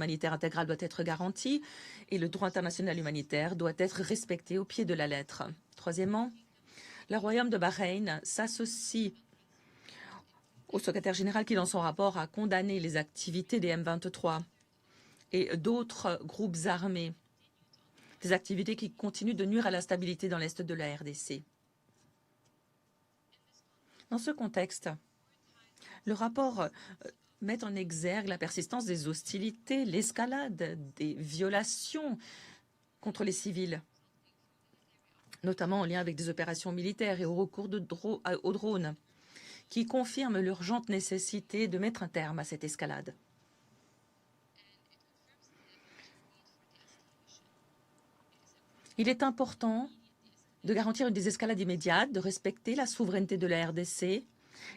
humanitaire intégral doit être garanti et le droit international humanitaire doit être respecté au pied de la lettre. Troisièmement, le Royaume de Bahreïn s'associe au secrétaire général qui, dans son rapport, a condamné les activités des M23 et d'autres groupes armés, des activités qui continuent de nuire à la stabilité dans l'est de la RDC. Dans ce contexte, le rapport met en exergue la persistance des hostilités, l'escalade des violations contre les civils, notamment en lien avec des opérations militaires et au recours aux drones, qui confirment l'urgente nécessité de mettre un terme à cette escalade. Il est important de garantir une désescalade immédiate, de respecter la souveraineté de la RDC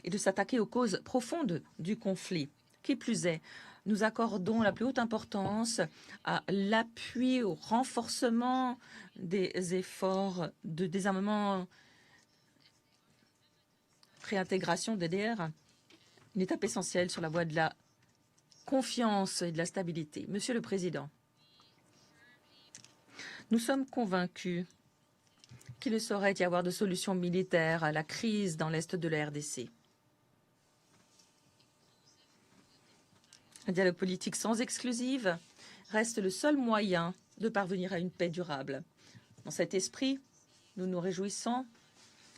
et de s'attaquer aux causes profondes du conflit. Qui plus est, nous accordons la plus haute importance à l'appui, au renforcement des efforts de désarmement, réintégration DDR, une étape essentielle sur la voie de la confiance et de la stabilité. Monsieur le Président, nous sommes convaincus qu'il ne saurait y avoir de solution militaire à la crise dans l'est de la RDC. Un dialogue politique sans exclusive reste le seul moyen de parvenir à une paix durable. Dans cet esprit, nous nous réjouissons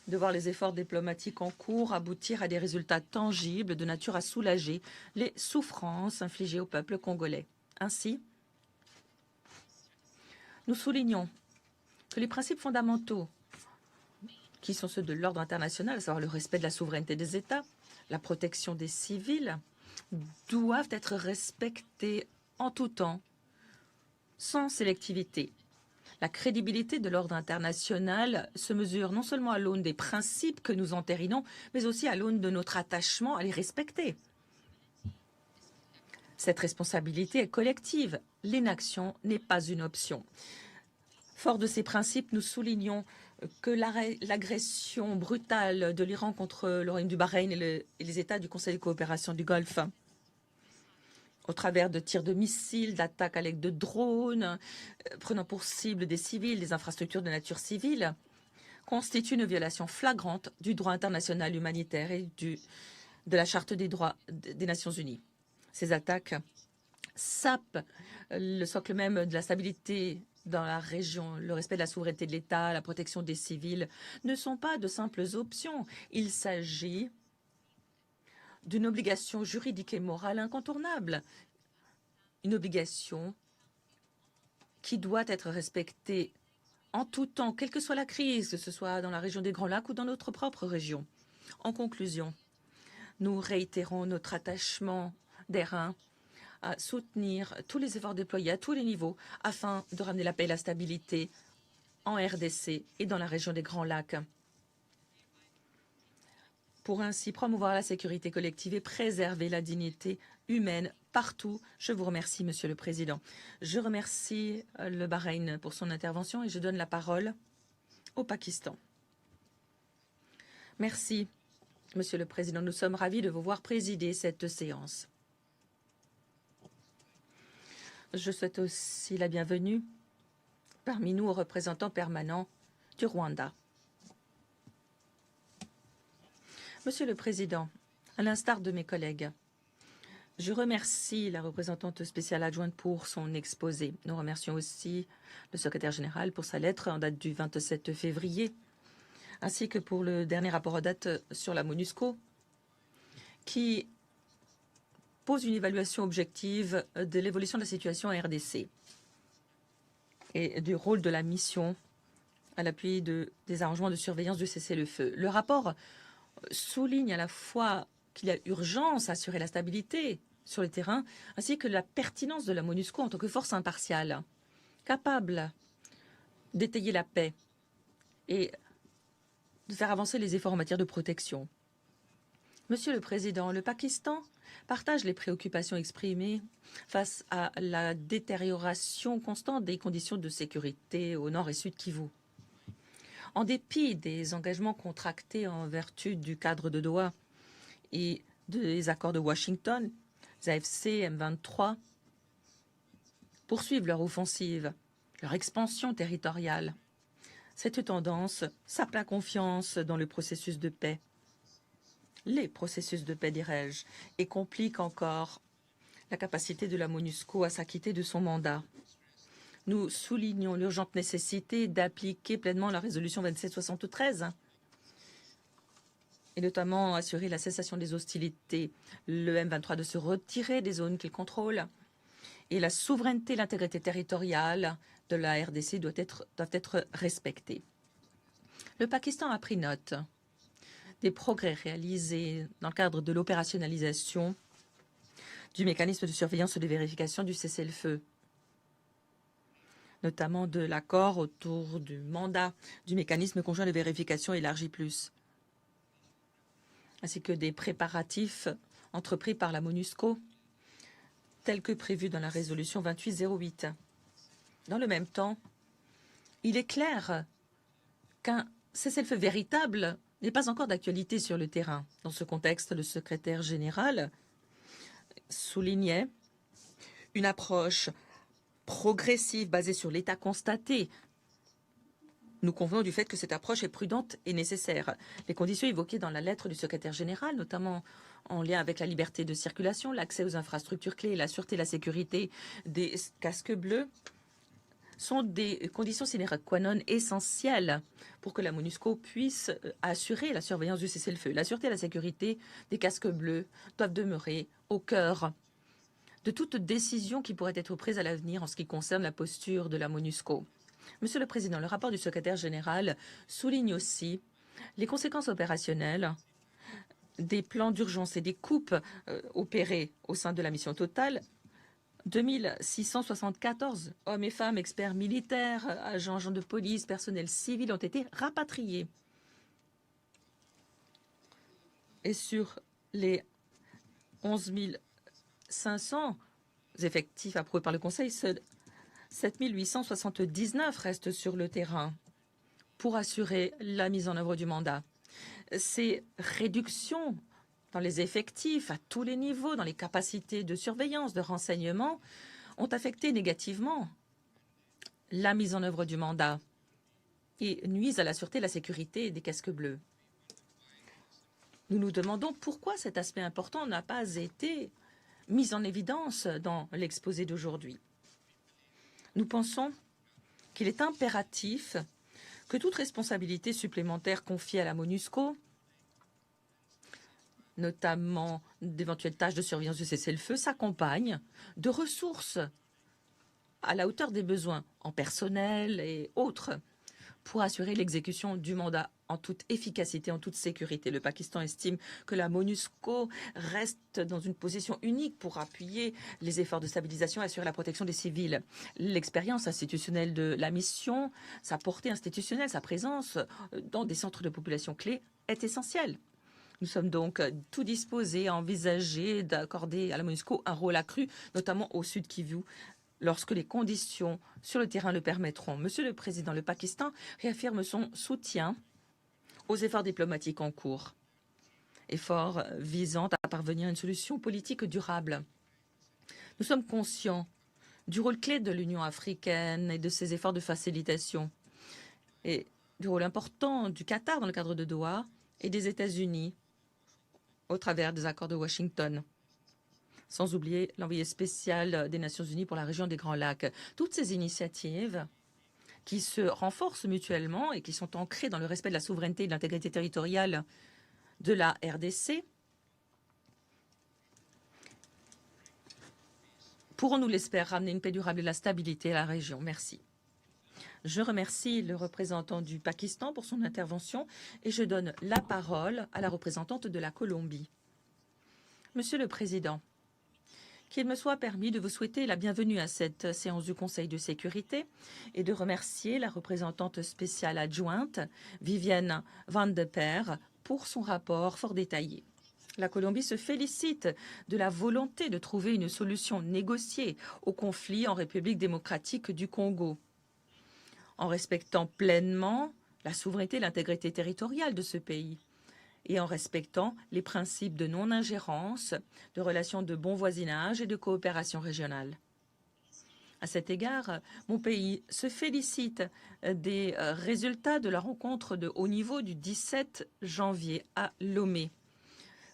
de voir les efforts diplomatiques en cours aboutir à des résultats tangibles de nature à soulager les souffrances infligées au peuple congolais. Ainsi, nous soulignons que les principes fondamentaux, qui sont ceux de l'ordre international, à savoir le respect de la souveraineté des États, la protection des civils, doivent être respectés en tout temps, sans sélectivité. La crédibilité de l'ordre international se mesure non seulement à l'aune des principes que nous entérinons, mais aussi à l'aune de notre attachement à les respecter. Cette responsabilité est collective. L'inaction n'est pas une option. Fort de ces principes, nous soulignons que l'agression brutale de l'Iran contre le Royaume du Bahreïn et les États du Conseil de coopération du Golfe, au travers de tirs de missiles, d'attaques à l'aide de drones, prenant pour cible des civils, des infrastructures de nature civile, constitue une violation flagrante du droit international humanitaire et de la Charte des droits des Nations Unies. Ces attaques sapent le socle même de la stabilité dans la région. Le respect de la souveraineté de l'État, la protection des civils ne sont pas de simples options. Il s'agit d'une obligation juridique et morale incontournable. Une obligation qui doit être respectée en tout temps, quelle que soit la crise, que ce soit dans la région des Grands Lacs ou dans notre propre région. En conclusion, nous réitérons notre attachement d'airain à soutenir tous les efforts déployés à tous les niveaux afin de ramener la paix et la stabilité en RDC et dans la région des Grands Lacs, pour ainsi promouvoir la sécurité collective et préserver la dignité humaine partout. Je vous remercie, Monsieur le Président. Je remercie le Bahreïn pour son intervention et je donne la parole au Pakistan. Merci, Monsieur le Président. Nous sommes ravis de vous voir présider cette séance. Je souhaite aussi la bienvenue parmi nous aux représentants permanents du Rwanda. Monsieur le Président, à l'instar de mes collègues, je remercie la représentante spéciale adjointe pour son exposé. Nous remercions aussi le secrétaire général pour sa lettre en date du 27 février, ainsi que pour le dernier rapport en date sur la MONUSCO, qui pose une évaluation objective de l'évolution de la situation en RDC et du rôle de la mission à l'appui des arrangements de surveillance du cessez-le-feu. Le rapport souligne à la fois qu'il y a urgence à assurer la stabilité sur le terrain, ainsi que la pertinence de la MONUSCO en tant que force impartiale, capable d'étayer la paix et de faire avancer les efforts en matière de protection. Monsieur le Président, le Pakistan partage les préoccupations exprimées face à la détérioration constante des conditions de sécurité au nord et sud Kivu. En dépit des engagements contractés en vertu du cadre de Doha et des accords de Washington, les AFC, M23, poursuivent leur offensive, leur expansion territoriale. Cette tendance sape la confiance dans le processus de paix, les processus de paix, dirais-je, et complique encore la capacité de la MONUSCO à s'acquitter de son mandat. Nous soulignons l'urgente nécessité d'appliquer pleinement la résolution 2773 et notamment assurer la cessation des hostilités, le M23 de se retirer des zones qu'il contrôle et la souveraineté et l'intégrité territoriale de la RDC doivent être respectées. Le Pakistan a pris note des progrès réalisés dans le cadre de l'opérationnalisation du mécanisme de surveillance et de vérification du cessez-le-feu, notamment de l'accord autour du mandat du mécanisme conjoint de vérification élargi plus, ainsi que des préparatifs entrepris par la MONUSCO, tels que prévus dans la résolution 2808. Dans le même temps, il est clair qu'un cessez-le-feu véritable n'est pas encore d'actualité sur le terrain. Dans ce contexte, le secrétaire général soulignait une approche progressive basée sur l'état constaté. Nous convenons du fait que cette approche est prudente et nécessaire. Les conditions évoquées dans la lettre du secrétaire général, notamment en lien avec la liberté de circulation, l'accès aux infrastructures clés et la sûreté et la sécurité des casques bleus, sont des conditions sine qua non essentielles pour que la MONUSCO puisse assurer la surveillance du cessez-le-feu. La sûreté et la sécurité des casques bleus doivent demeurer au cœur de toute décision qui pourrait être prise à l'avenir en ce qui concerne la posture de la MONUSCO. Monsieur le Président, le rapport du secrétaire général souligne aussi les conséquences opérationnelles des plans d'urgence et des coupes opérées au sein de la mission totale. 2674 hommes et femmes, experts militaires, agents de police, personnel civil ont été rapatriés. Et sur les 11 500 effectifs approuvés par le Conseil, seuls 7 879 restent sur le terrain pour assurer la mise en œuvre du mandat. Ces réductions dans les effectifs à tous les niveaux, dans les capacités de surveillance, de renseignement, ont affecté négativement la mise en œuvre du mandat et nuisent à la sûreté et la sécurité des casques bleus. Nous nous demandons pourquoi cet aspect important n'a pas été mis en évidence dans l'exposé d'aujourd'hui. Nous pensons qu'il est impératif que toute responsabilité supplémentaire confiée à la MONUSCO, notamment d'éventuelles tâches de surveillance du cessez-le-feu, s'accompagne de ressources à la hauteur des besoins en personnel et autres pour assurer l'exécution du mandat en toute efficacité, en toute sécurité. Le Pakistan estime que la MONUSCO reste dans une position unique pour appuyer les efforts de stabilisation et assurer la protection des civils. L'expérience institutionnelle de la mission, sa portée institutionnelle, sa présence dans des centres de population clés est essentielle. Nous sommes donc tout disposés à envisager d'accorder à la MONUSCO un rôle accru, notamment au Sud Kivu, lorsque les conditions sur le terrain le permettront. Monsieur le Président, le Pakistan réaffirme son soutien aux efforts diplomatiques en cours, efforts visant à parvenir à une solution politique durable. Nous sommes conscients du rôle clé de l'Union africaine et de ses efforts de facilitation, et du rôle important du Qatar dans le cadre de Doha et des États-Unis au travers des accords de Washington, sans oublier l'envoyé spécial des Nations Unies pour la région des Grands Lacs. Toutes ces initiatives qui se renforcent mutuellement et qui sont ancrées dans le respect de la souveraineté et de l'intégrité territoriale de la RDC pourront, nous l'espère, ramener une paix durable et la stabilité à la région. Merci. Je remercie le représentant du Pakistan pour son intervention et je donne la parole à la représentante de la Colombie. Monsieur le Président, qu'il me soit permis de vous souhaiter la bienvenue à cette séance du Conseil de sécurité et de remercier la représentante spéciale adjointe, Viviane Van de Per, pour son rapport fort détaillé. La Colombie se félicite de la volonté de trouver une solution négociée au conflit en République démocratique du Congo, en respectant pleinement la souveraineté et l'intégrité territoriale de ce pays et en respectant les principes de non-ingérence, de relations de bon voisinage et de coopération régionale. À cet égard, mon pays se félicite des résultats de la rencontre de haut niveau du 17 janvier à Lomé.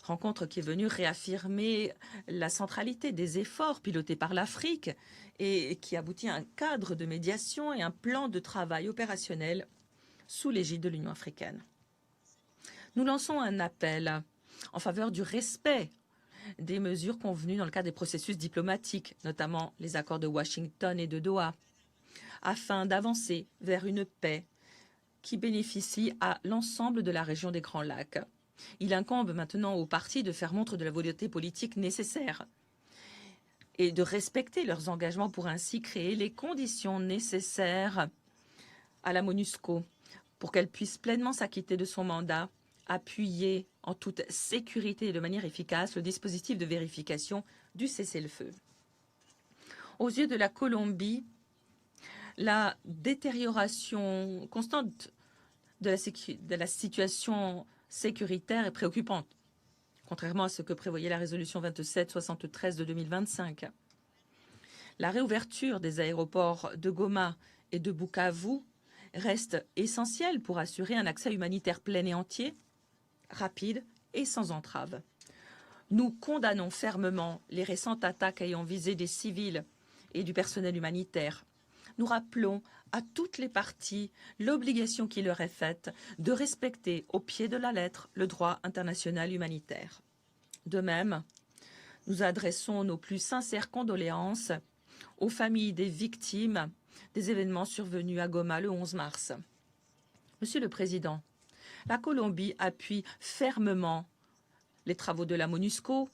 Rencontre qui est venue réaffirmer la centralité des efforts pilotés par l'Afrique et qui aboutit à un cadre de médiation et un plan de travail opérationnel sous l'égide de l'Union africaine. Nous lançons un appel en faveur du respect des mesures convenues dans le cadre des processus diplomatiques, notamment les accords de Washington et de Doha, afin d'avancer vers une paix qui bénéficie à l'ensemble de la région des Grands Lacs. Il incombe maintenant aux partis de faire montre de la volonté politique nécessaire et de respecter leurs engagements pour ainsi créer les conditions nécessaires à la MONUSCO pour qu'elle puisse pleinement s'acquitter de son mandat, appuyer en toute sécurité et de manière efficace le dispositif de vérification du cessez-le-feu. Aux yeux de la Colombie, la détérioration constante de la situation sécuritaire est préoccupante, contrairement à ce que prévoyait la résolution 2773 de 2025. La réouverture des aéroports de Goma et de Bukavu reste essentielle pour assurer un accès humanitaire plein et entier, rapide et sans entrave. Nous condamnons fermement les récentes attaques ayant visé des civils et du personnel humanitaire. Nous rappelons à toutes les parties l'obligation qui leur est faite de respecter au pied de la lettre le droit international humanitaire. De même, nous adressons nos plus sincères condoléances aux familles des victimes des événements survenus à Goma le 11 mars. Monsieur le Président, la Colombie appuie fermement les travaux de la MONUSCO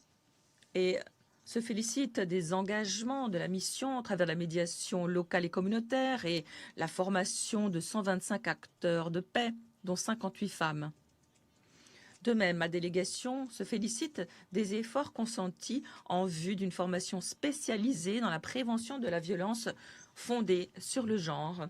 et se félicite des engagements de la mission à travers la médiation locale et communautaire et la formation de 125 acteurs de paix, dont 58 femmes. De même, ma délégation se félicite des efforts consentis en vue d'une formation spécialisée dans la prévention de la violence fondée sur le genre,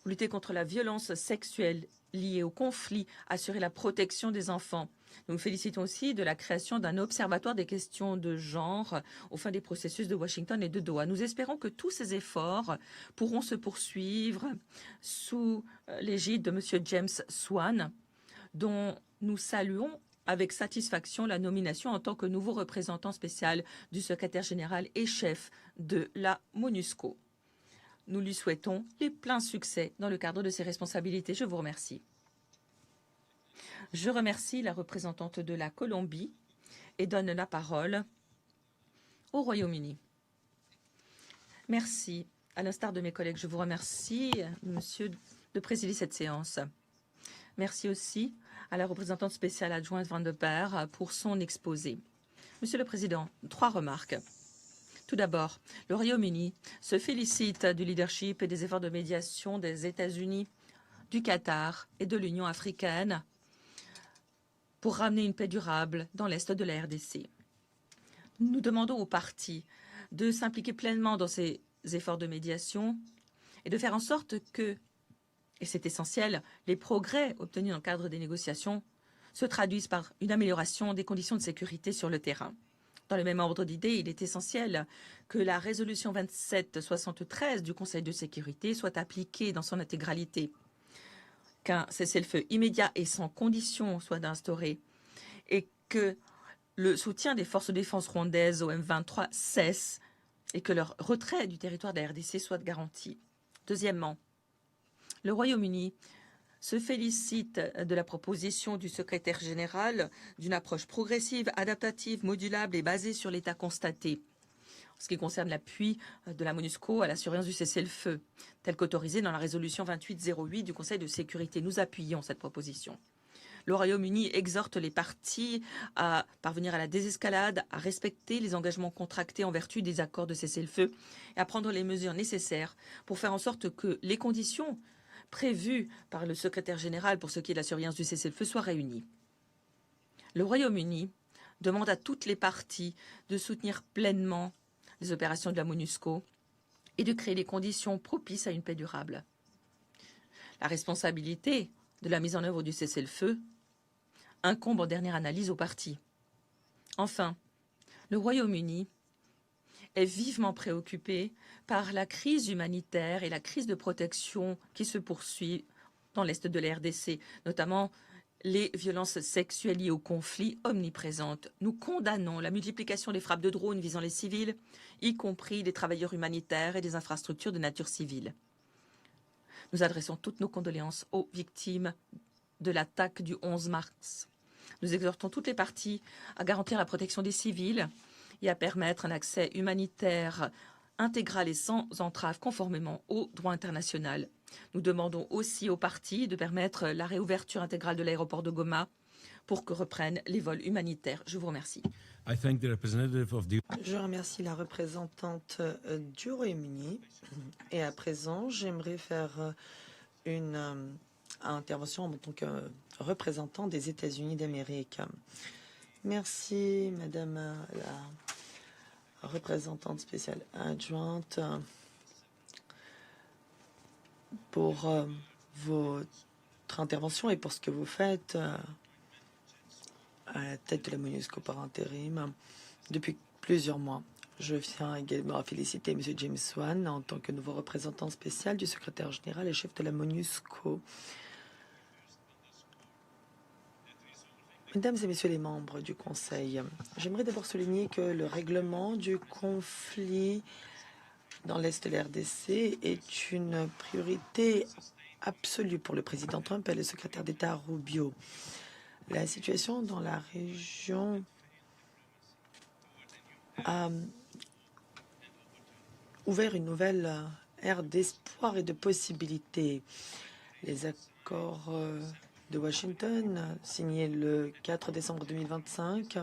lutter contre la violence sexuelle liée au conflit, assurer la protection des enfants. Nous nous félicitons aussi de la création d'un observatoire des questions de genre au fin des processus de Washington et de Doha. Nous espérons que tous ces efforts pourront se poursuivre sous l'égide de M. James Swan, dont nous saluons avec satisfaction la nomination en tant que nouveau représentant spécial du secrétaire général et chef de la MONUSCO. Nous lui souhaitons les pleins succès dans le cadre de ses responsabilités. Je vous remercie. Je remercie la représentante de la Colombie et donne la parole au Royaume-Uni. Merci. À l'instar de mes collègues, je vous remercie, monsieur, de présider cette séance. Merci aussi à la représentante spéciale adjointe Van de Peer pour son exposé. Monsieur le Président, 3 remarques. Tout d'abord, le Royaume-Uni se félicite du leadership et des efforts de médiation des États-Unis, du Qatar et de l'Union africaine pour ramener une paix durable dans l'est de la RDC. Nous demandons aux parties de s'impliquer pleinement dans ces efforts de médiation et de faire en sorte que, et c'est essentiel, les progrès obtenus dans le cadre des négociations se traduisent par une amélioration des conditions de sécurité sur le terrain. Dans le même ordre d'idées, il est essentiel que la résolution 2773 du Conseil de sécurité soit appliquée dans son intégralité, qu'un cessez-le-feu immédiat et sans condition soit instauré et que le soutien des forces de défense rwandaises au M23 cesse et que leur retrait du territoire de la RDC soit garanti. Deuxièmement, le Royaume-Uni se félicite de la proposition du secrétaire général d'une approche progressive, adaptative, modulable et basée sur l'état constaté, en ce qui concerne l'appui de la MONUSCO à la surveillance du cessez-le-feu, tel qu'autorisé dans la résolution 2808 du Conseil de sécurité. Nous appuyons cette proposition. Le Royaume-Uni exhorte les parties à parvenir à la désescalade, à respecter les engagements contractés en vertu des accords de cessez-le-feu et à prendre les mesures nécessaires pour faire en sorte que les conditions prévues par le secrétaire général pour ce qui est de la surveillance du cessez-le-feu soient réunies. Le Royaume-Uni demande à toutes les parties de soutenir pleinement les opérations de la MONUSCO et de créer les conditions propices à une paix durable. La responsabilité de la mise en œuvre du cessez-le-feu incombe en dernière analyse aux parties. Enfin, le Royaume-Uni est vivement préoccupé par la crise humanitaire et la crise de protection qui se poursuit dans l'est de la RDC, notamment les violences sexuelles liées au conflit omniprésentes. Nous condamnons la multiplication des frappes de drones visant les civils, y compris des travailleurs humanitaires et des infrastructures de nature civile. Nous adressons toutes nos condoléances aux victimes de l'attaque du 11 mars. Nous exhortons toutes les parties à garantir la protection des civils et à permettre un accès humanitaire intégral et sans entrave conformément au droit international. Nous demandons aussi aux parties de permettre la réouverture intégrale de l'aéroport de Goma pour que reprennent les vols humanitaires. Je vous remercie. Je remercie la représentante du Royaume-Uni. Et à présent, j'aimerais faire une intervention en tant que représentant des États-Unis d'Amérique. Merci, Madame la représentante spéciale adjointe, pour votre intervention et pour ce que vous faites à la tête de la MONUSCO par intérim depuis plusieurs mois. Je tiens également à féliciter M. James Swan en tant que nouveau représentant spécial du secrétaire général et chef de la MONUSCO. Mesdames et messieurs les membres du Conseil, j'aimerais d'abord souligner que le règlement du conflit dans l'Est de la RDC est une priorité absolue pour le président Trump et le secrétaire d'État Rubio. La situation dans la région a ouvert une nouvelle ère d'espoir et de possibilités. Les accords de Washington, signés le 4 décembre 2025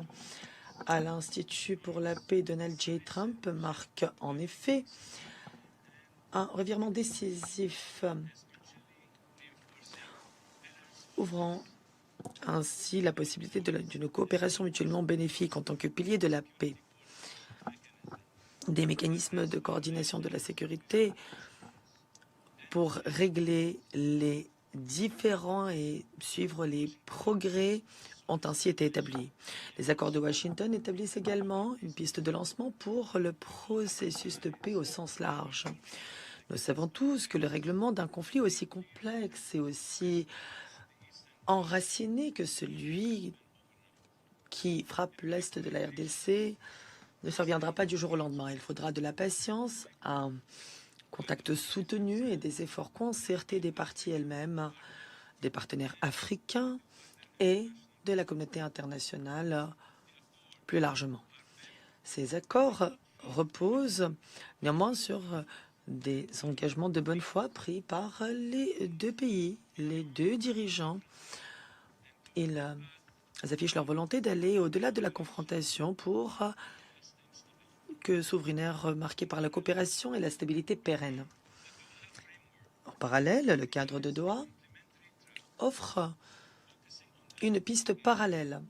à l'Institut pour la paix Donald J. Trump, marquent en effet un revirement décisif, ouvrant ainsi la possibilité d'une coopération mutuellement bénéfique en tant que pilier de la paix. Des mécanismes de coordination de la sécurité pour régler les différends et suivre les progrès ont ainsi été établis. Les accords de Washington établissent également une piste de lancement pour le processus de paix au sens large. Nous savons tous que le règlement d'un conflit aussi complexe et aussi enraciné que celui qui frappe l'Est de la RDC ne surviendra pas du jour au lendemain. Il faudra de la patience, un contact soutenu et des efforts concertés des parties elles-mêmes, des partenaires africains et de la communauté internationale plus largement. Ces accords reposent néanmoins sur des engagements de bonne foi pris par les deux pays, les deux dirigeants. Ils affichent leur volonté d'aller au-delà de la confrontation pour que s'ouvre une ère marquée par la coopération et la stabilité pérenne. En parallèle, le cadre de Doha offre une piste parallèle,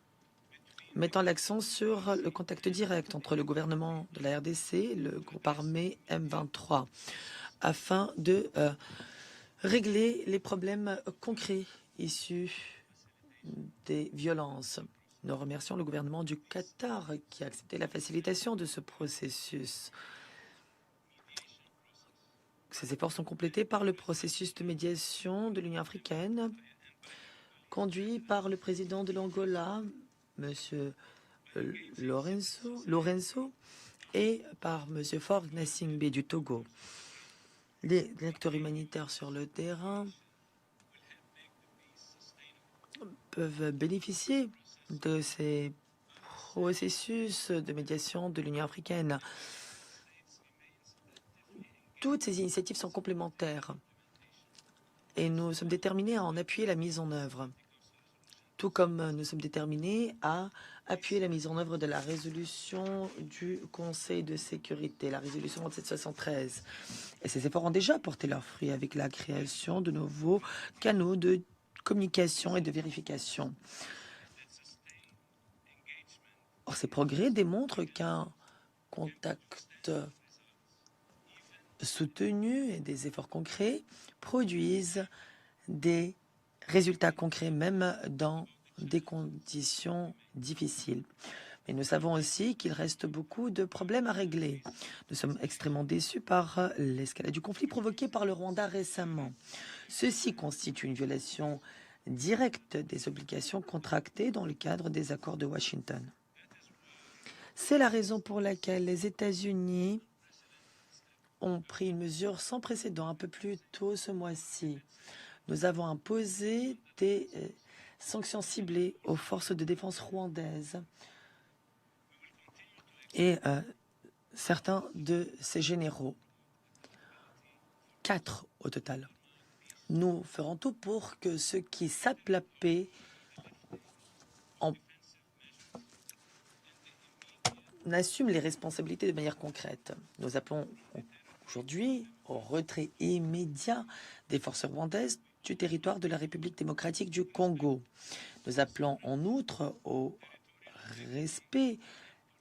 mettant l'accent sur le contact direct entre le gouvernement de la RDC et le groupe armé M23, afin de régler les problèmes concrets issus des violences. Nous remercions le gouvernement du Qatar qui a accepté la facilitation de ce processus. Ces efforts sont complétés par le processus de médiation de l'Union africaine, conduit par le président de l'Angola, M. Lorenzo, et par M. Faure Gnassingbé du Togo. Les acteurs humanitaires sur le terrain peuvent bénéficier de ces processus de médiation de l'Union africaine. Toutes ces initiatives sont complémentaires et nous sommes déterminés à en appuyer la mise en œuvre, tout comme nous sommes déterminés à appuyer la mise en œuvre de la résolution du Conseil de sécurité, la résolution 2773. Et ces efforts ont déjà porté leurs fruits avec la création de nouveaux canaux de communication et de vérification. Or, ces progrès démontrent qu'un contact soutenu et des efforts concrets produisent des résultats concrets, même dans des conditions difficiles. Et nous savons aussi qu'il reste beaucoup de problèmes à régler. Nous sommes extrêmement déçus par l'escalade du conflit provoqué par le Rwanda récemment. Ceci constitue une violation directe des obligations contractées dans le cadre des accords de Washington. C'est la raison pour laquelle les États-Unis ont pris une mesure sans précédent un peu plus tôt ce mois-ci. Nous avons imposé des sanctions ciblées aux forces de défense rwandaises et certains de ces généraux. 4 au total. Nous ferons tout pour que ceux qui sapent la paix assument les responsabilités de manière concrète. Nous appelons aujourd'hui au retrait immédiat des forces rwandaises du territoire de la République démocratique du Congo. Nous appelons en outre au respect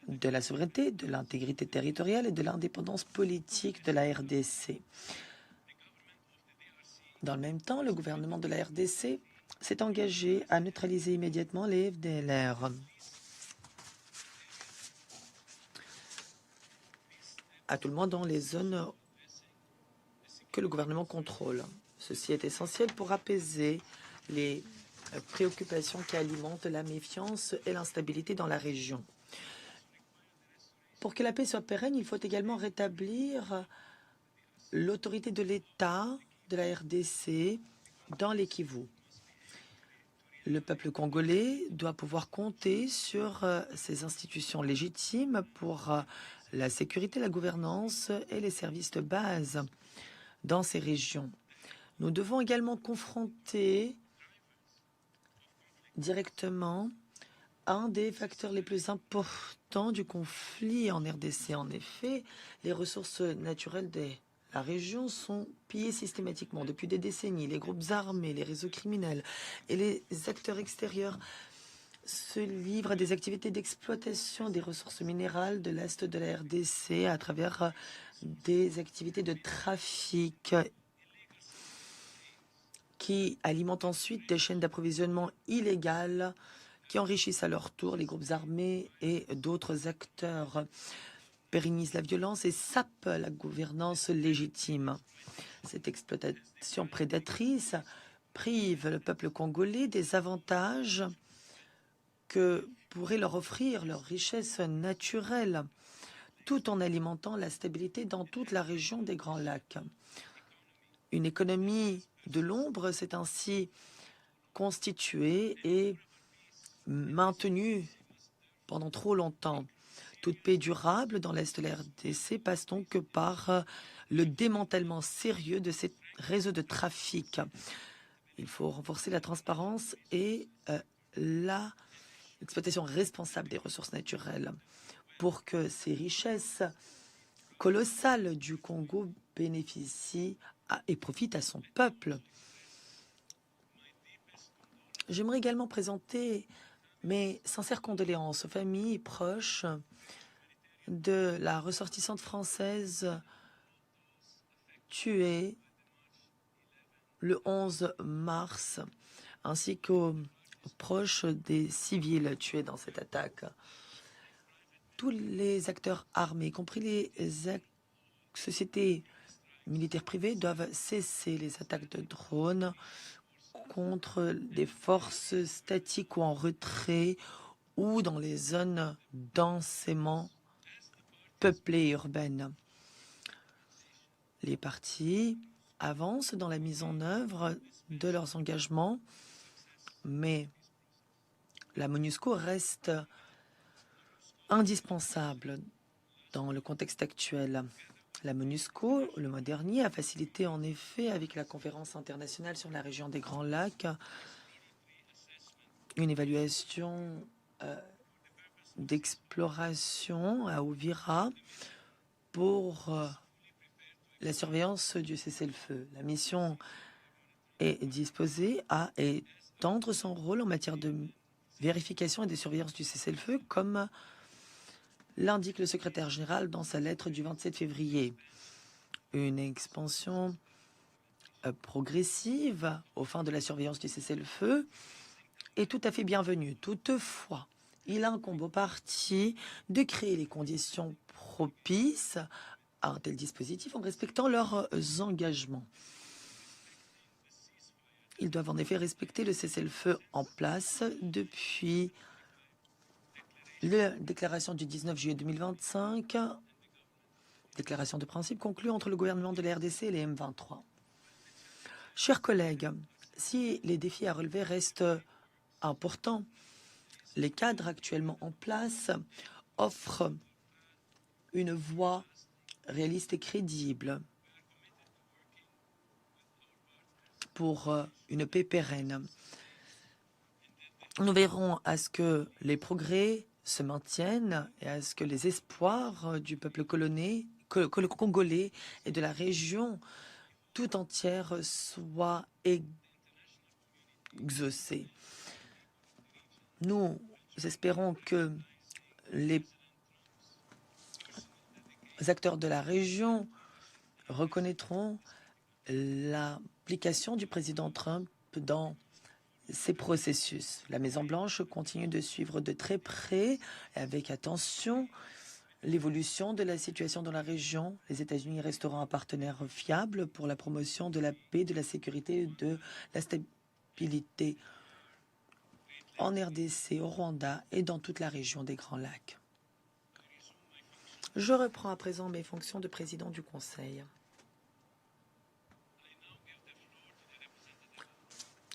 de la souveraineté, de l'intégrité territoriale et de l'indépendance politique de la RDC. Dans le même temps, le gouvernement de la RDC s'est engagé à neutraliser immédiatement les FDLR. À tout le monde dans les zones que le gouvernement contrôle. Ceci est essentiel pour apaiser les préoccupations qui alimentent la méfiance et l'instabilité dans la région. Pour que la paix soit pérenne, il faut également rétablir l'autorité de l'État de la RDC dans les Kivu. Le peuple congolais doit pouvoir compter sur ses institutions légitimes pour la sécurité, la gouvernance et les services de base dans ces régions. Nous devons également confronter directement un des facteurs les plus importants du conflit en RDC. En effet, les ressources naturelles de la région sont pillées systématiquement depuis des décennies. Les groupes armés, les réseaux criminels et les acteurs extérieurs se livrent à des activités d'exploitation des ressources minérales de l'Est de la RDC à travers des activités de trafic qui alimentent ensuite des chaînes d'approvisionnement illégales qui enrichissent à leur tour les groupes armés et d'autres acteurs, pérennisent la violence et sapent la gouvernance légitime. Cette exploitation prédatrice prive le peuple congolais des avantages que pourraient leur offrir leurs richesses naturelles, tout en alimentant la stabilité dans toute la région des Grands Lacs. Une économie de l'ombre s'est ainsi constituée et maintenue pendant trop longtemps. Toute paix durable dans l'Est de la RDC passe donc par le démantèlement sérieux de ces réseaux de trafic. Il faut renforcer la transparence et l'exploitation responsable des ressources naturelles pour que ces richesses colossales du Congo bénéficient et profitent à son peuple. J'aimerais également présenter mes sincères condoléances aux familles proches de la ressortissante française tuée le 11 mars, ainsi qu'aux proches des civils tués dans cette attaque. Tous les acteurs armés, y compris les sociétés militaires privées, doivent cesser les attaques de drones contre des forces statiques ou en retrait ou dans les zones densément peuplées et urbaines. Les partis avancent dans la mise en œuvre de leurs engagements, mais la MONUSCO reste indispensable dans le contexte actuel. La MONUSCO, le mois dernier, a facilité en effet, avec la conférence internationale sur la région des Grands Lacs, une évaluation d'exploration à Uvira pour la surveillance du cessez-le-feu. La mission est disposée à étendre son rôle en matière de vérification et de surveillance du cessez-le-feu, comme l'indique le secrétaire général dans sa lettre du 27 février. Une expansion progressive aux fins de la surveillance du cessez-le-feu est tout à fait bienvenue. Toutefois, il incombe aux parties de créer les conditions propices à un tel dispositif en respectant leurs engagements. Ils doivent en effet respecter le cessez-le-feu en place depuis la déclaration du 19 juillet 2025, déclaration de principe conclue entre le gouvernement de la RDC et les M23. Chers collègues, si les défis à relever restent importants, les cadres actuellement en place offrent une voie réaliste et crédible pour une paix pérenne. Nous verrons à ce que les progrès se maintiennent et à ce que les espoirs du peuple congolais et de la région tout entière soient exaucés. Nous espérons que les acteurs de la région reconnaîtront l'application du président Trump dans ces processus. La Maison-Blanche continue de suivre de très près et avec attention l'évolution de la situation dans la région. Les États-Unis resteront un partenaire fiable pour la promotion de la paix, de la sécurité et de la stabilité en RDC, au Rwanda et dans toute la région des Grands Lacs. Je reprends à présent mes fonctions de président du Conseil.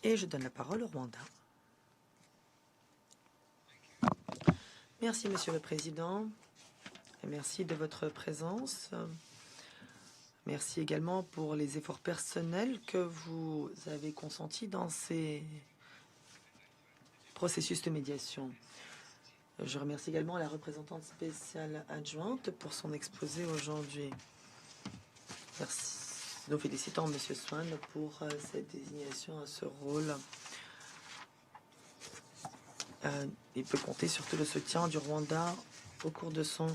Et je donne la parole au Rwanda. Merci, Monsieur le Président. Et merci de votre présence. Merci également pour les efforts personnels que vous avez consentis dans ces processus de médiation. Je remercie également la représentante spéciale adjointe pour son exposé aujourd'hui. Merci. Nous félicitons M. Swan pour cette désignation à ce rôle. Il peut compter sur tout le soutien du Rwanda au cours de son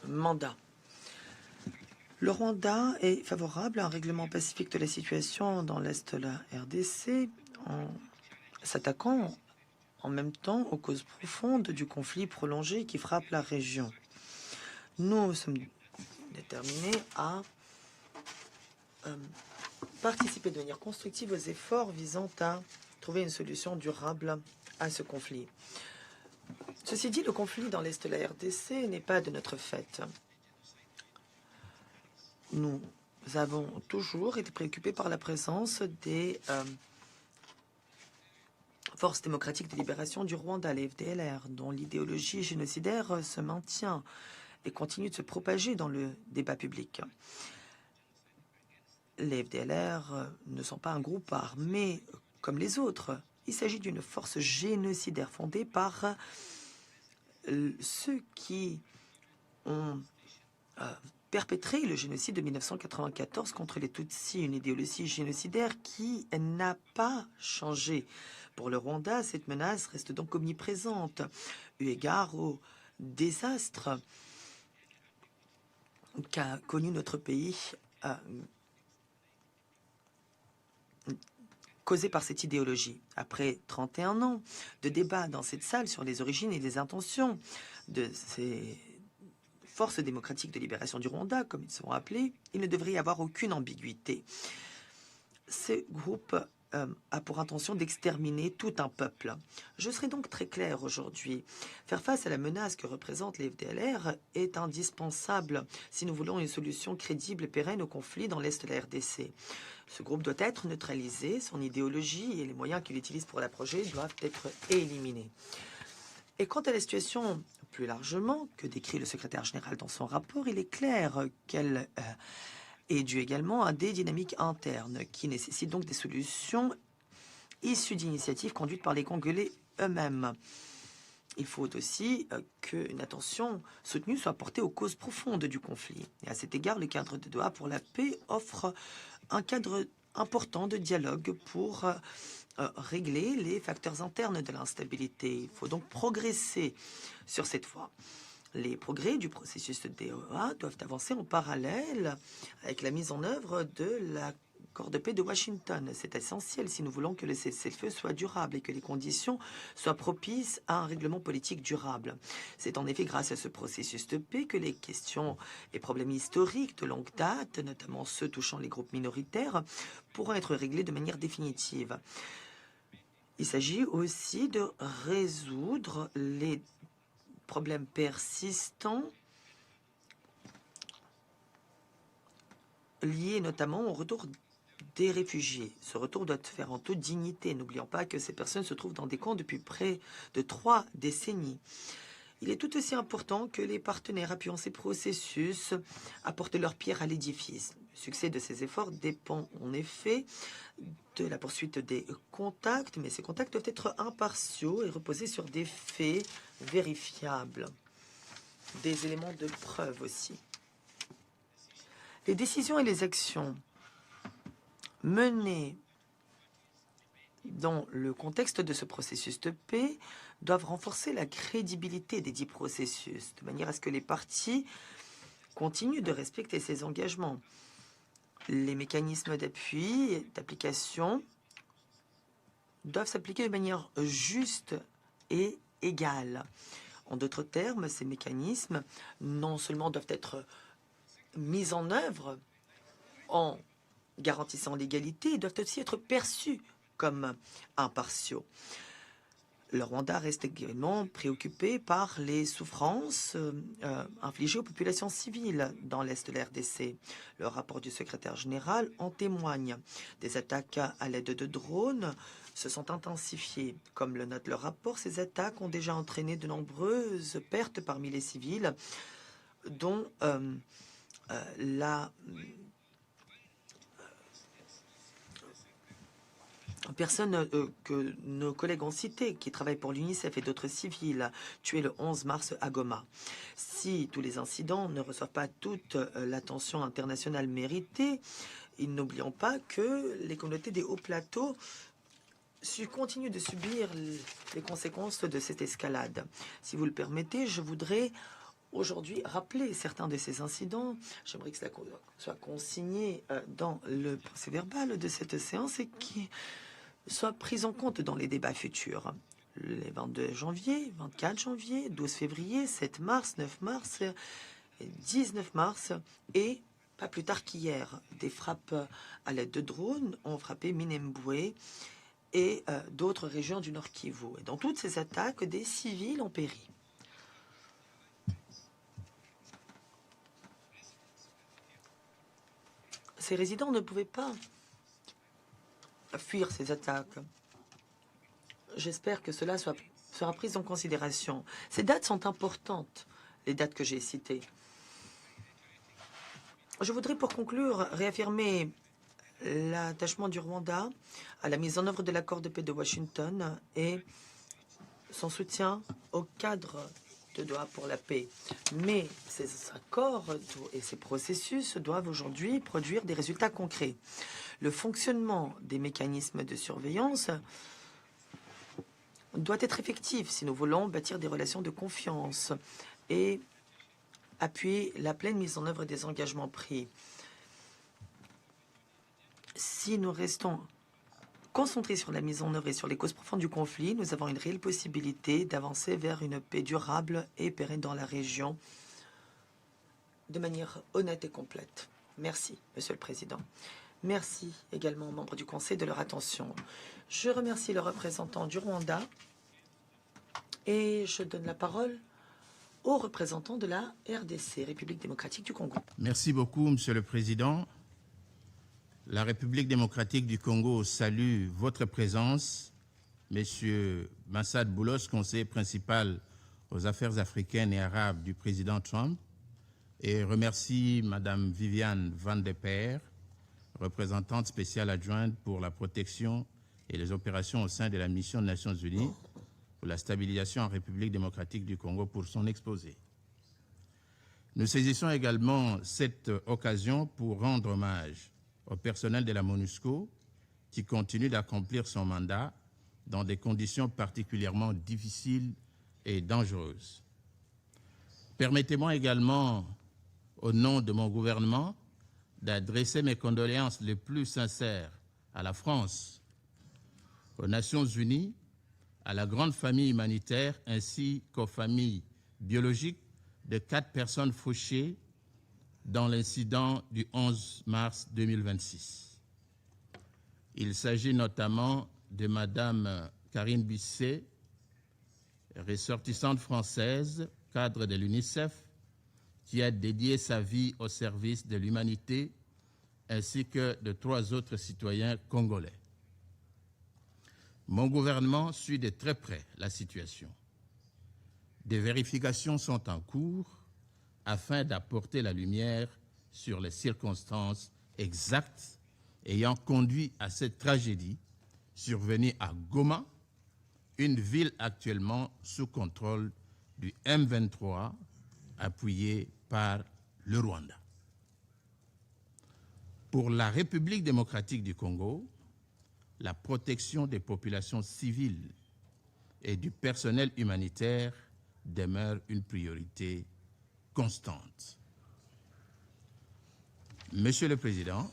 mandat. Le Rwanda est favorable à un règlement pacifique de la situation dans l'Est de la RDC en s'attaquant en même temps aux causes profondes du conflit prolongé qui frappe la région. Nous sommes déterminés à participer de manière constructive aux efforts visant à trouver une solution durable à ce conflit. Ceci dit, le conflit dans l'Est de la RDC n'est pas de notre fait. Nous avons toujours été préoccupés par la présence des Forces démocratiques de libération du Rwanda, les FDLR, dont l'idéologie génocidaire se maintient et continue de se propager dans le débat public. Les FDLR ne sont pas un groupe armé comme les autres. Il s'agit d'une force génocidaire fondée par ceux qui ont perpétré le génocide de 1994 contre les Tutsis, une idéologie génocidaire qui n'a pas changé. Pour le Rwanda, cette menace reste donc omniprésente, eu égard au désastre qu'a connu notre pays causé par cette idéologie. Après 31 ans de débat dans cette salle sur les origines et les intentions de ces forces démocratiques de libération du Rwanda, comme ils seront appelés, il ne devrait y avoir aucune ambiguïté. Ce groupe a pour intention d'exterminer tout un peuple. Je serai donc très clair aujourd'hui. Faire face à la menace que représentent les FDLR est indispensable si nous voulons une solution crédible et pérenne au conflit dans l'Est de la RDC. Ce groupe doit être neutralisé, son idéologie et les moyens qu'il utilise pour l'approcher doivent être éliminés. Et quant à la situation plus largement que décrit le secrétaire général dans son rapport, il est clair qu'elle est due également à des dynamiques internes qui nécessitent donc des solutions issues d'initiatives conduites par les Congolais eux-mêmes. Il faut aussi qu'une attention soutenue soit portée aux causes profondes du conflit. Et à cet égard, le cadre de Doha pour la paix offre un cadre important de dialogue pour régler les facteurs internes de l'instabilité. Il faut donc progresser sur cette voie. Les progrès du processus de Doha doivent avancer en parallèle avec la mise en œuvre de la l'accord de paix de Washington. C'est essentiel si nous voulons que le cessez-le-feu soit durable et que les conditions soient propices à un règlement politique durable. C'est en effet grâce à ce processus de paix que les questions et problèmes historiques de longue date, notamment ceux touchant les groupes minoritaires, pourront être réglés de manière définitive. Il s'agit aussi de résoudre les problèmes persistants liés notamment au retour des réfugiés. Ce retour doit se faire en toute dignité. N'oublions pas que ces personnes se trouvent dans des camps depuis près de 3 décennies. Il est tout aussi important que les partenaires appuyant ces processus apportent leur pierre à l'édifice. Le succès de ces efforts dépend en effet de la poursuite des contacts, mais ces contacts doivent être impartiaux et reposer sur des faits vérifiables, des éléments de preuve aussi. Les décisions et les actions menées dans le contexte de ce processus de paix doivent renforcer la crédibilité des dits processus, de manière à ce que les parties continuent de respecter ces engagements. Les mécanismes d'appui et d'application doivent s'appliquer de manière juste et égale. En d'autres termes, ces mécanismes non seulement doivent être mis en œuvre en garantissant l'égalité, ils doivent aussi être perçus comme impartiaux. Le Rwanda reste également préoccupé par les souffrances infligées aux populations civiles dans l'est de la RDC. Le rapport du secrétaire général en témoigne. Des attaques à l'aide de drones se sont intensifiées. Comme le note le rapport, ces attaques ont déjà entraîné de nombreuses pertes parmi les civils, dont la personne que nos collègues ont cité, qui travaillent pour l'UNICEF et d'autres civils, tués le 11 mars à Goma. Si tous les incidents ne reçoivent pas toute l'attention internationale méritée, n'oublions pas que les communautés des hauts plateaux continuent de subir les conséquences de cette escalade. Si vous le permettez, je voudrais aujourd'hui rappeler certains de ces incidents. J'aimerais que cela soit consigné dans le procès-verbal de cette séance et qui soit prise en compte dans les débats futurs. Les 22 janvier, 24 janvier, 12 février, 7 mars, 9 mars, 19 mars et pas plus tard qu'hier, des frappes à l'aide de drones ont frappé Minembwe et d'autres régions du Nord Kivu. Et dans toutes ces attaques, des civils ont péri. Ces résidents ne pouvaient pas fuir ces attaques. J'espère que cela sera pris en considération. Ces dates sont importantes, les dates que j'ai citées. Je voudrais pour conclure réaffirmer l'attachement du Rwanda à la mise en œuvre de l'accord de paix de Washington et son soutien au cadre de Doha pour la paix. Mais ces accords et ces processus doivent aujourd'hui produire des résultats concrets. Le fonctionnement des mécanismes de surveillance doit être effectif si nous voulons bâtir des relations de confiance et appuyer la pleine mise en œuvre des engagements pris. Si nous restons concentrés sur la mise en œuvre et sur les causes profondes du conflit, nous avons une réelle possibilité d'avancer vers une paix durable et pérenne dans la région de manière honnête et complète. Merci, Monsieur le Président. Merci également aux membres du Conseil de leur attention. Je remercie le représentant du Rwanda et je donne la parole au représentant de la RDC, République démocratique du Congo. Merci beaucoup, Monsieur le Président. La République démocratique du Congo salue votre présence, Monsieur Massad Boulos, conseiller principal aux affaires africaines et arabes du président Trump, et remercie Madame Viviane Van de Peer, représentante spéciale adjointe pour la protection et les opérations au sein de la mission des Nations Unies pour la stabilisation en République démocratique du Congo pour son exposé. Nous saisissons également cette occasion pour rendre hommage au personnel de la MONUSCO qui continue d'accomplir son mandat dans des conditions particulièrement difficiles et dangereuses. Permettez-moi également, au nom de mon gouvernement, d'adresser mes condoléances les plus sincères à la France, aux Nations Unies, à la grande famille humanitaire ainsi qu'aux familles biologiques de 4 personnes fauchées dans l'incident du 11 mars 2026. Il s'agit notamment de Madame Karine Bisset, ressortissante française, cadre de l'UNICEF, qui a dédié sa vie au service de l'humanité, ainsi que de 3 autres citoyens congolais. Mon gouvernement suit de très près la situation. Des vérifications sont en cours afin d'apporter la lumière sur les circonstances exactes ayant conduit à cette tragédie survenue à Goma, une ville actuellement sous contrôle du M23, appuyé par le Rwanda. Pour la République démocratique du Congo, la protection des populations civiles et du personnel humanitaire demeure une priorité constante. Monsieur le Président,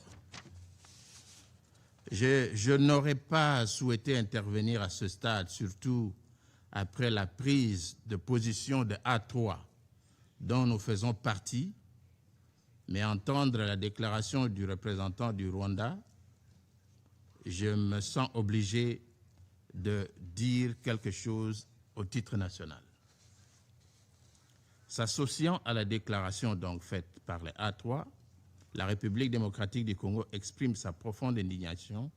je n'aurais pas souhaité intervenir à ce stade, surtout après la prise de position de A3 dont nous faisons partie, mais entendre la déclaration du représentant du Rwanda, je me sens obligé de dire quelque chose au titre national. S'associant à la déclaration donc faite par les A3, la République démocratique du Congo exprime sa profonde indignation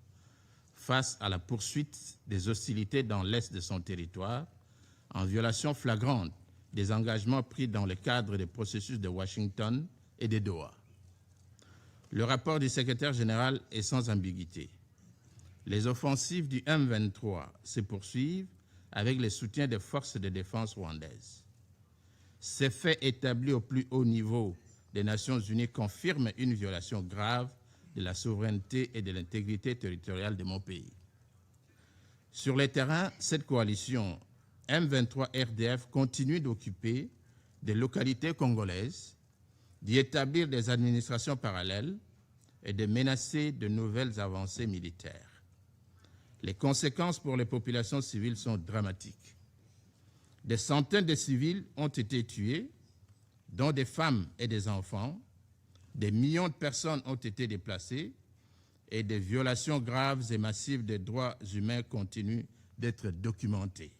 face à la poursuite des hostilités dans l'est de son territoire, en violation flagrante des engagements pris dans le cadre des processus de Washington et de Doha. Le rapport du secrétaire général est sans ambiguïté. Les offensives du M23 se poursuivent avec le soutien des forces de défense rwandaises. Ces faits établis au plus haut niveau des Nations Unies confirment une violation grave de la souveraineté et de l'intégrité territoriale de mon pays. Sur le terrain, cette coalition M23 RDF continue d'occuper des localités congolaises, d'y établir des administrations parallèles et de menacer de nouvelles avancées militaires. Les conséquences pour les populations civiles sont dramatiques. Des centaines de civils ont été tués, dont des femmes et des enfants. Des millions de personnes ont été déplacées et des violations graves et massives des droits humains continuent d'être documentées.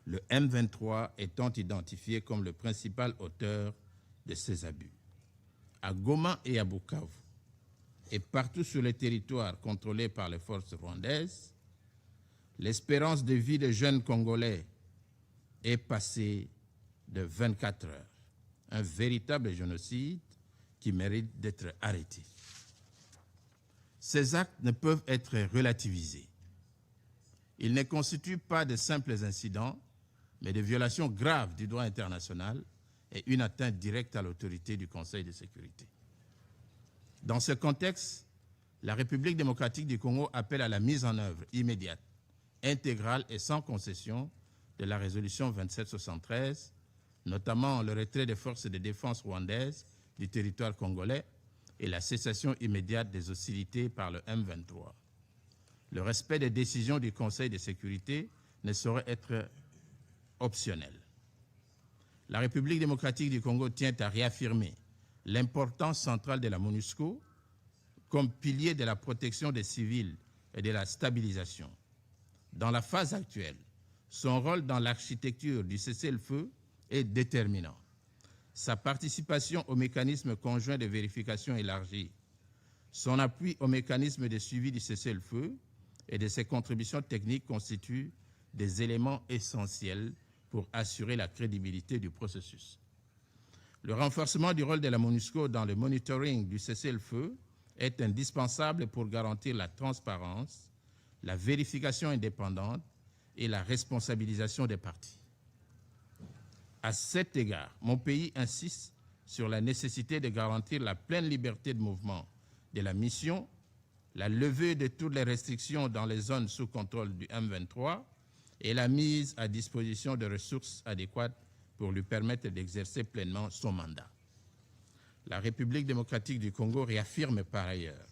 Le M23 étant identifié comme le principal auteur de ces abus. À Goma et à Bukavu, et partout sur le territoire contrôlé par les forces rwandaises, l'espérance de vie des jeunes Congolais est passée de 24 heures. Un véritable génocide qui mérite d'être arrêté. Ces actes ne peuvent être relativisés. Ils ne constituent pas de simples incidents, mais de violations graves du droit international et une atteinte directe à l'autorité du Conseil de sécurité. Dans ce contexte, la République démocratique du Congo appelle à la mise en œuvre immédiate, intégrale et sans concession de la résolution 2773, notamment le retrait des forces de défense rwandaises du territoire congolais et la cessation immédiate des hostilités par le M23. Le respect des décisions du Conseil de sécurité ne saurait être optionnel. La République démocratique du Congo tient à réaffirmer l'importance centrale de la MONUSCO comme pilier de la protection des civils et de la stabilisation. Dans la phase actuelle, son rôle dans l'architecture du cessez-le-feu est déterminant. Sa participation au mécanisme conjoint de vérification élargi, son appui au mécanisme de suivi du cessez-le-feu et de ses contributions techniques constituent des éléments essentiels pour assurer la crédibilité du processus. Le renforcement du rôle de la MONUSCO dans le monitoring du cessez-le-feu est indispensable pour garantir la transparence, la vérification indépendante et la responsabilisation des parties. À cet égard, mon pays insiste sur la nécessité de garantir la pleine liberté de mouvement de la mission, la levée de toutes les restrictions dans les zones sous contrôle du M23 et la mise à disposition de ressources adéquates pour lui permettre d'exercer pleinement son mandat. La République démocratique du Congo réaffirme par ailleurs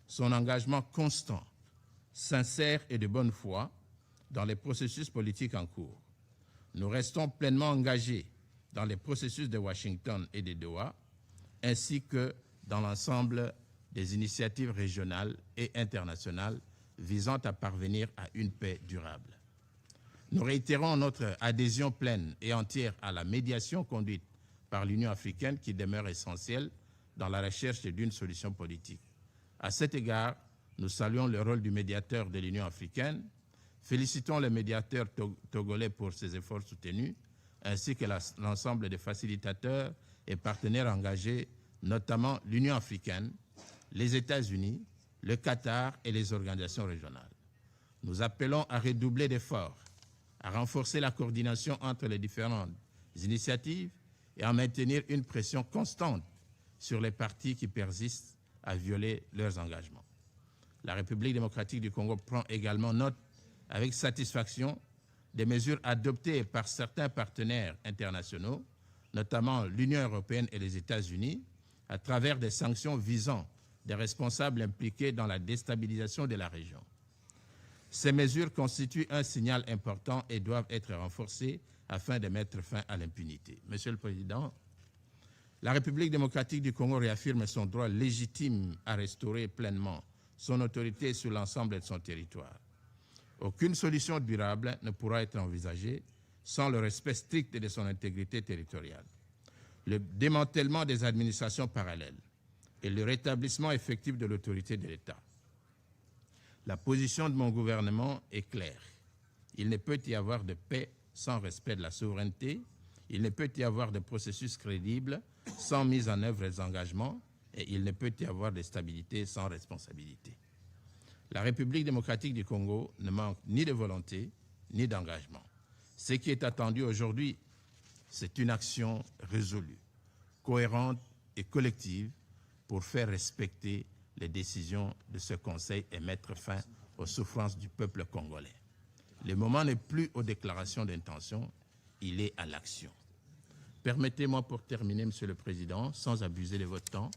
son engagement constant, sincère et de bonne foi dans les processus politiques en cours. Nous restons pleinement engagés dans les processus de Washington et de Doha, ainsi que dans l'ensemble des initiatives régionales et internationales visant à parvenir à une paix durable. Nous réitérons notre adhésion pleine et entière à la médiation conduite par l'Union africaine qui demeure essentielle dans la recherche d'une solution politique. À cet égard, nous saluons le rôle du médiateur de l'Union africaine, félicitons le médiateur togolais pour ses efforts soutenus, ainsi que l'ensemble des facilitateurs et partenaires engagés, notamment l'Union africaine, les États-Unis, le Qatar et les organisations régionales. Nous appelons à redoubler d'efforts, à renforcer la coordination entre les différentes initiatives et à maintenir une pression constante sur les partis qui persistent à violer leurs engagements. La République démocratique du Congo prend également note avec satisfaction des mesures adoptées par certains partenaires internationaux, notamment l'Union européenne et les États-Unis, à travers des sanctions visant des responsables impliqués dans la déstabilisation de la région. Ces mesures constituent un signal important et doivent être renforcées afin de mettre fin à l'impunité. Monsieur le Président, la République démocratique du Congo réaffirme son droit légitime à restaurer pleinement son autorité sur l'ensemble de son territoire. Aucune solution durable ne pourra être envisagée sans le respect strict de son intégrité territoriale. Le démantèlement des administrations parallèles et le rétablissement effectif de l'autorité de l'État. La position de mon gouvernement est claire. Il ne peut y avoir de paix sans respect de la souveraineté. Il ne peut y avoir de processus crédible sans mise en œuvre des engagements et il ne peut y avoir de stabilité sans responsabilité. La République démocratique du Congo ne manque ni de volonté ni d'engagement. Ce qui est attendu aujourd'hui, c'est une action résolue, cohérente et collective pour faire respecter les décisions de ce Conseil et mettre fin aux souffrances du peuple congolais. Le moment n'est plus aux déclarations d'intention, il est à l'action. Permettez-moi pour terminer, Monsieur le Président, sans abuser de votre temps,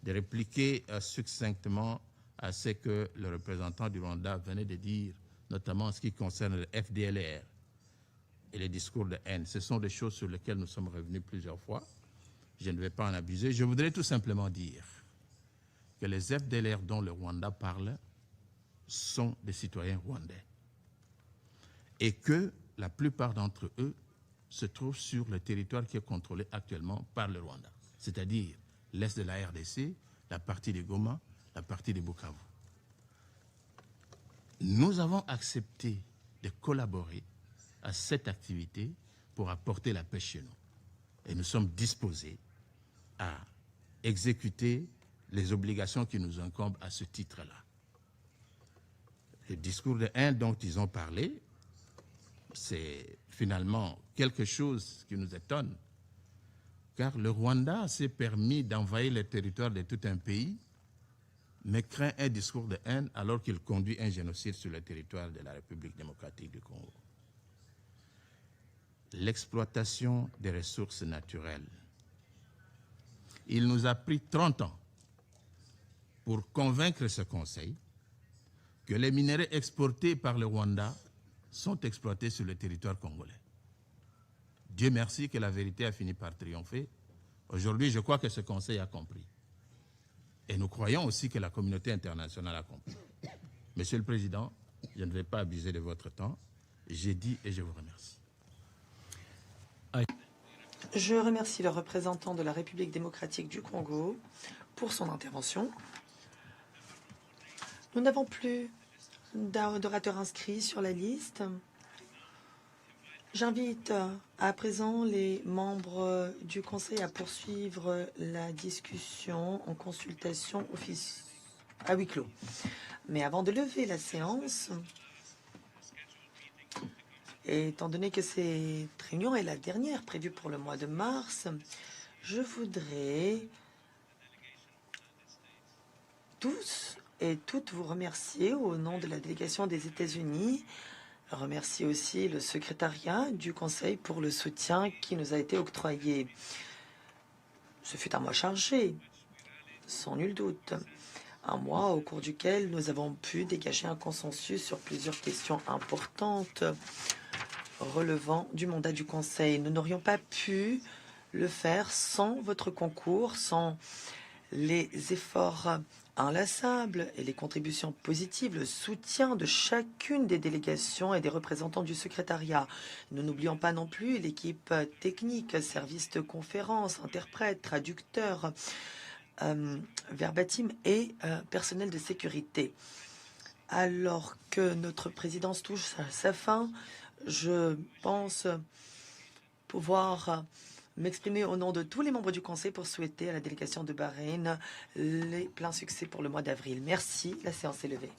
de répliquer succinctement à ce que le représentant du Rwanda venait de dire, notamment en ce qui concerne le FDLR et les discours de haine. Ce sont des choses sur lesquelles nous sommes revenus plusieurs fois. Je ne vais pas en abuser. Je voudrais tout simplement dire que les FDLR dont le Rwanda parle sont des citoyens rwandais et que la plupart d'entre eux se trouvent sur le territoire qui est contrôlé actuellement par le Rwanda, c'est-à-dire l'est de la RDC, la partie de Goma, la partie de Bukavu. Nous avons accepté de collaborer à cette activité pour apporter la paix chez nous. Et nous sommes disposés à exécuter les obligations qui nous incombent à ce titre-là. Le discours de haine dont ils ont parlé, c'est finalement quelque chose qui nous étonne, car le Rwanda s'est permis d'envahir le territoire de tout un pays, mais craint un discours de haine alors qu'il conduit un génocide sur le territoire de la République démocratique du Congo. L'exploitation des ressources naturelles. Il nous a pris 30 ans pour convaincre ce Conseil que les minerais exportés par le Rwanda sont exploités sur le territoire congolais. Dieu merci que la vérité a fini par triompher. Aujourd'hui, je crois que ce Conseil a compris. Et nous croyons aussi que la communauté internationale a compris. Monsieur le Président, je ne vais pas abuser de votre temps. J'ai dit et je vous remercie. Je remercie le représentant de la République démocratique du Congo pour son intervention. Nous n'avons plus d'orateurs inscrits sur la liste. J'invite à présent les membres du Conseil à poursuivre la discussion en consultation à huis clos. Mais avant de lever la séance, étant donné que cette réunion est la dernière prévue pour le mois de mars, je voudrais tous et toutes vous remercier au nom de la délégation des États-Unis. Remercier aussi le secrétariat du Conseil pour le soutien qui nous a été octroyé. Ce fut un mois chargé, sans nul doute. Un mois au cours duquel nous avons pu dégager un consensus sur plusieurs questions importantes relevant du mandat du Conseil. Nous n'aurions pas pu le faire sans votre concours, sans les efforts inlassables et les contributions positives, le soutien de chacune des délégations et des représentants du secrétariat. Nous n'oublions pas non plus l'équipe technique, services de conférence, interprètes, traducteurs, verbatim et personnel de sécurité. Alors que notre présidence touche à sa fin, je pense pouvoir m'exprimer au nom de tous les membres du Conseil pour souhaiter à la délégation de Bahreïn les pleins succès pour le mois d'avril. Merci, la séance est levée.